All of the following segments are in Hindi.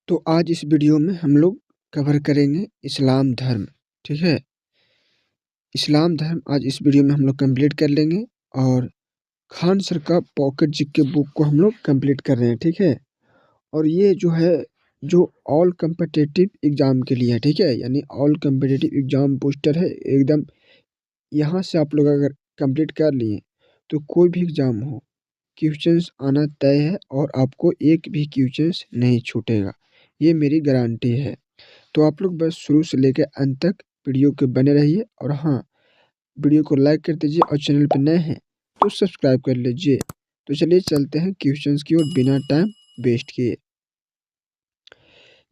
तो आज इस वीडियो में हम लोग कवर करेंगे इस्लाम धर्म। ठीक है। इस्लाम धर्म आज इस वीडियो में हम लोग कंप्लीट कर लेंगे और खान सर का पॉकेट जीके बुक को हम लोग कंप्लीट कर रहे हैं। ठीक है। और ये जो है जो ऑल कम्पिटिटिव एग्जाम के लिए है। ठीक है, यानी ऑल कम्पिटिटिव एग्जाम पोस्टर है एकदम। यहाँ से आप लोग अगर कंप्लीट कर लिए तो कोई भी एग्जाम हो क्वेश्चंस आना तय है और आपको एक भी क्वेश्चंस नहीं छूटेगा, ये मेरी गारंटी है। तो आप लोग बस शुरू से लेकर अंत तक वीडियो के बने रहिए और हाँ, वीडियो को लाइक कर दीजिए और चैनल पर नए हैं तो सब्सक्राइब कर लीजिए। तो चलिए चलते हैं क्वेश्चंस की ओर बिना टाइम वेस्ट किए।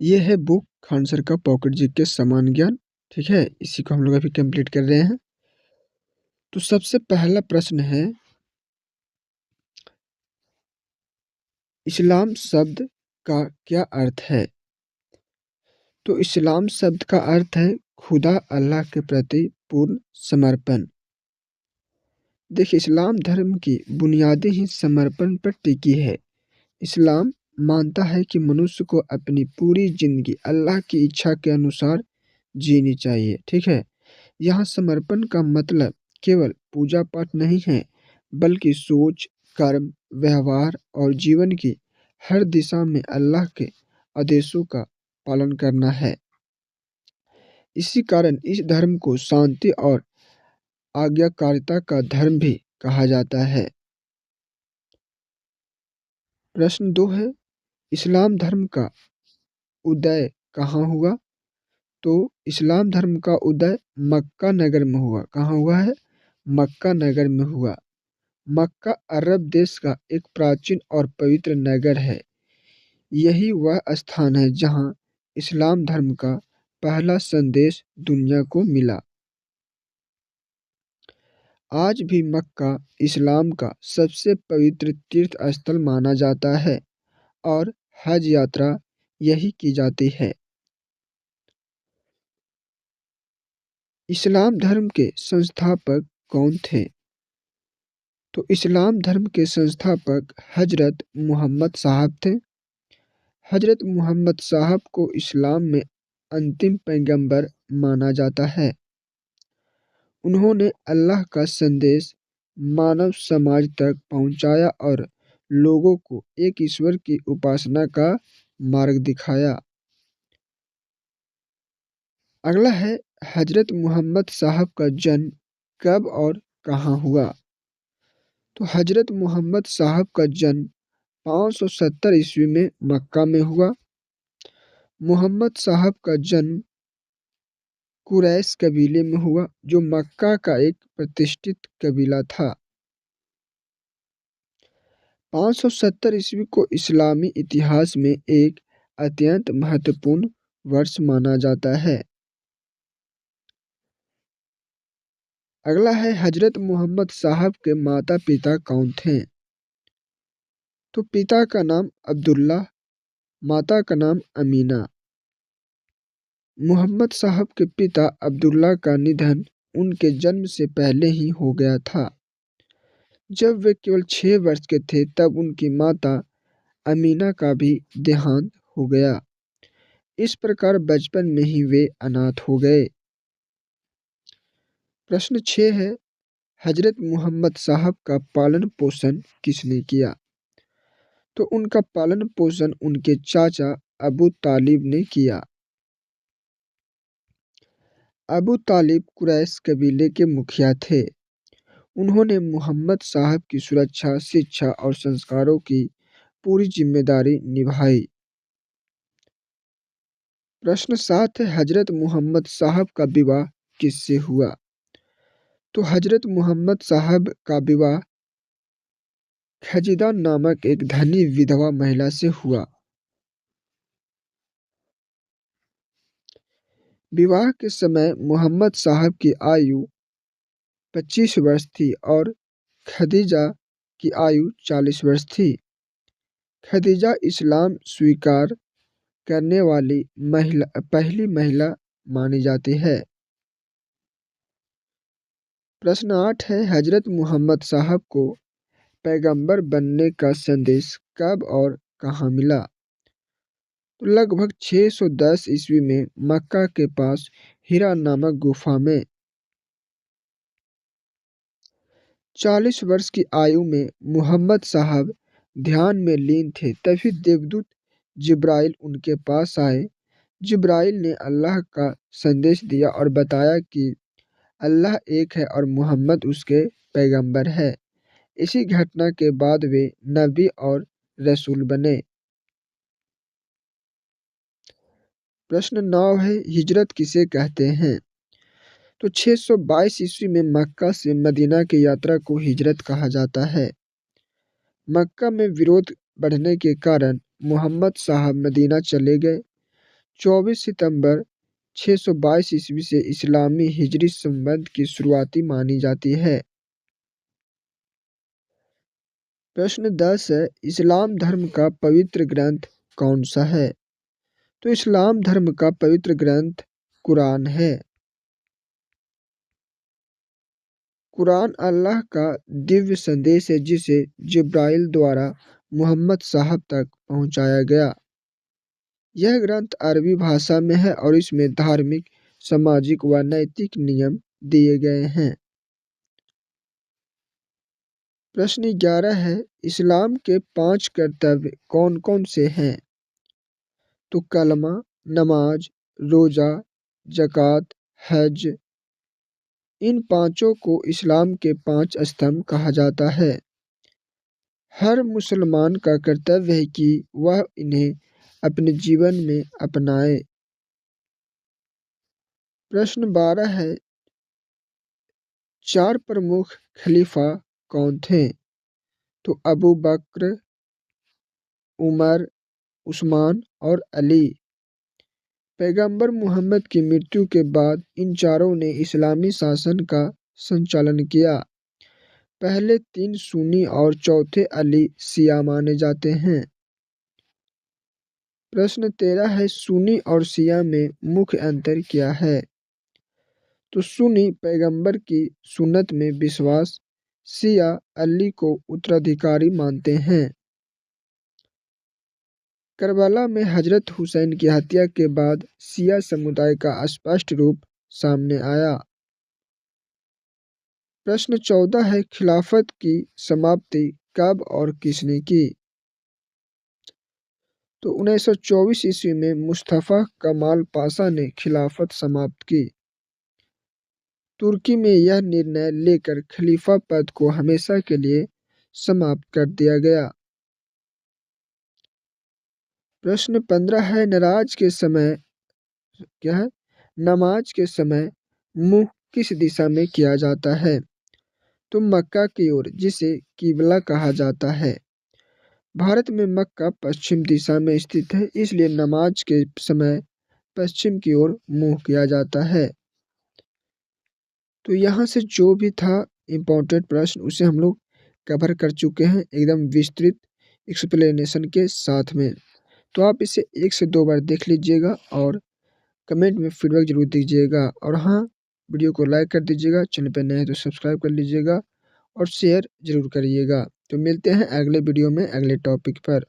ये है बुक खान सर का पॉकेट जीके समान ज्ञान। ठीक है, इसी को हम लोग अभी कंप्लीट कर रहे हैं। तो सबसे पहला प्रश्न है, इस्लाम शब्द का क्या अर्थ है? तो इस्लाम शब्द का अर्थ है खुदा अल्लाह के प्रति पूर्ण समर्पण। देखिए, इस्लाम धर्म की बुनियादी ही समर्पण पर टिकी है। इस्लाम मानता है कि मनुष्य को अपनी पूरी जिंदगी अल्लाह की इच्छा के अनुसार जीनी चाहिए। ठीक है। यहाँ समर्पण का मतलब केवल पूजा पाठ नहीं है, बल्कि सोच, कर्म, व्यवहार और जीवन की हर दिशा में अल्लाह के आदेशों का पालन करना है। इसी कारण इस धर्म को शांति और आज्ञाकारिता का धर्म भी कहा जाता है। प्रश्न 2 है, इस्लाम धर्म का उदय कहाँ हुआ? तो इस्लाम धर्म का उदय मक्का नगर में हुआ। कहाँ हुआ है? मक्का नगर में हुआ। मक्का अरब देश का एक प्राचीन और पवित्र नगर है। यही वह स्थान है जहाँ इस्लाम धर्म का पहला संदेश दुनिया को मिला। आज भी मक्का इस्लाम का सबसे पवित्र तीर्थ स्थल माना जाता है और हज यात्रा यही की जाती है। इस्लाम धर्म के संस्थापक कौन थे? तो इस्लाम धर्म के संस्थापक हजरत मोहम्मद साहब थे। हजरत मोहम्मद साहब को इस्लाम में अंतिम पैगंबर माना जाता है। उन्होंने अल्लाह का संदेश मानव समाज तक पहुंचाया और लोगों को एक ईश्वर की उपासना का मार्ग दिखाया। अगला है, हजरत मोहम्मद साहब का जन्म कब और कहाँ हुआ? तो हजरत मोहम्मद साहब का जन्म 570 ईस्वी में मक्का में हुआ। मोहम्मद साहब का जन्म कुरैश कबीले में हुआ, जो मक्का का एक प्रतिष्ठित कबीला था। 570 ईस्वी को इस्लामी इतिहास में एक अत्यंत महत्वपूर्ण वर्ष माना जाता है। अगला है, हजरत मोहम्मद साहब के माता पिता कौन थे? तो पिता का नाम अब्दुल्ला, माता का नाम अमीना। मोहम्मद साहब के पिता अब्दुल्ला का निधन उनके जन्म से पहले ही हो गया था। जब वे केवल 6 वर्ष के थे तब उनकी माता अमीना का भी देहांत हो गया। इस प्रकार बचपन में ही वे अनाथ हो गए। प्रश्न 6 है, हजरत मोहम्मद साहब का पालन पोषण किसने किया? तो उनका पालन पोषण उनके चाचा अबू तालिब ने किया। अबू तालिब कुरैश कबीले के मुखिया थे। उन्होंने मोहम्मद साहब की सुरक्षा, शिक्षा और संस्कारों की पूरी जिम्मेदारी निभाई। प्रश्न 7 है, हजरत मोहम्मद साहब का विवाह किससे हुआ? तो हजरत मोहम्मद साहब का विवाह खजीदा नामक एक धनी विधवा महिला से हुआ। विवाह के समय मोहम्मद साहब की आयु 25 वर्ष थी और खदीजा की आयु 40 वर्ष थी। खदीजा इस्लाम स्वीकार करने वाली पहली महिला मानी जाती है। प्रश्न 8 है, हजरत मोहम्मद साहब को पैगंबर बनने का संदेश कब और कहाँ मिला? तो लगभग 610 ईस्वी में मक्का के पास हीरा नामक गुफा में 40 वर्ष की आयु में मोहम्मद साहब ध्यान में लीन थे। तभी देवदूत जिब्राइल उनके पास आए। जिब्राइल ने अल्लाह का संदेश दिया और बताया कि अल्लाह एक है और मोहम्मद उसके पैगंबर है। इसी घटना के बाद वे नबी और रसूल बने। प्रश्न 9 है, हिजरत किसे कहते हैं? तो 622 ईस्वी में मक्का से मदीना की यात्रा को हिजरत कहा जाता है। मक्का में विरोध बढ़ने के कारण मोहम्मद साहब मदीना चले गए। 24 सितंबर 622 ईस्वी से इस्लामी हिजरी संबंध की शुरुआती मानी जाती है। प्रश्न 10 है, इस्लाम धर्म का पवित्र ग्रंथ कौन सा है? तो इस्लाम धर्म का पवित्र ग्रंथ कुरान है। कुरान अल्लाह का दिव्य संदेश है जिसे जिब्राइल द्वारा मोहम्मद साहब तक पहुंचाया गया। यह ग्रंथ अरबी भाषा में है और इसमें धार्मिक, सामाजिक व नैतिक नियम दिए गए हैं। प्रश्न 11 है, इस्लाम के 5 कर्तव्य कौन कौन से हैं? तो कलमा, नमाज, रोजा, जक़ात, हज। इन पांचों को इस्लाम के 5 स्तंभ कहा जाता है। हर मुसलमान का कर्तव्य है कि वह इन्हें अपने जीवन में अपनाए। प्रश्न 12 है, 4 प्रमुख खलीफा कौन थे? तो अबू बक्र, उमर, उस्मान और अली। पैगंबर मोहम्मद की मृत्यु के बाद इन चारों ने इस्लामी शासन का संचालन किया। पहले 3 सुन्नी और चौथे अली शिया माने जाते हैं। प्रश्न 13 है, सुन्नी और शिया में मुख्य अंतर क्या है? तो सुन्नी पैगंबर की सुन्नत में विश्वास, शिया अली को उत्तराधिकारी मानते हैं। करबला में हजरत हुसैन की हत्या के बाद शिया समुदाय का स्पष्ट रूप सामने आया। प्रश्न 14 है, खिलाफत की समाप्ति कब और किसने की? तो 1924 ईस्वी में मुस्तफा कमाल पाशा ने खिलाफत समाप्त की। तुर्की में यह निर्णय लेकर खलीफा पद को हमेशा के लिए समाप्त कर दिया गया। प्रश्न 15 है, नराज के समय क्या है? नमाज के समय मुंह किस दिशा में किया जाता है? तो मक्का की ओर, जिसे किबला कहा जाता है। भारत में मक्का पश्चिम दिशा में स्थित है, इसलिए नमाज के समय पश्चिम की ओर मुंह किया जाता है। तो यहाँ से जो भी था इम्पोर्टेंट प्रश्न उसे हम लोग कवर कर चुके हैं एकदम विस्तृत एक्सप्लेनेशन के साथ में। तो आप इसे 1 से 2 बार देख लीजिएगा और कमेंट में फीडबैक जरूर दीजिएगा। और हाँ, वीडियो को लाइक कर दीजिएगा, चैनल पर नए हैं तो सब्सक्राइब कर लीजिएगा और शेयर जरूर करिएगा। तो मिलते हैं अगले वीडियो में अगले टॉपिक पर।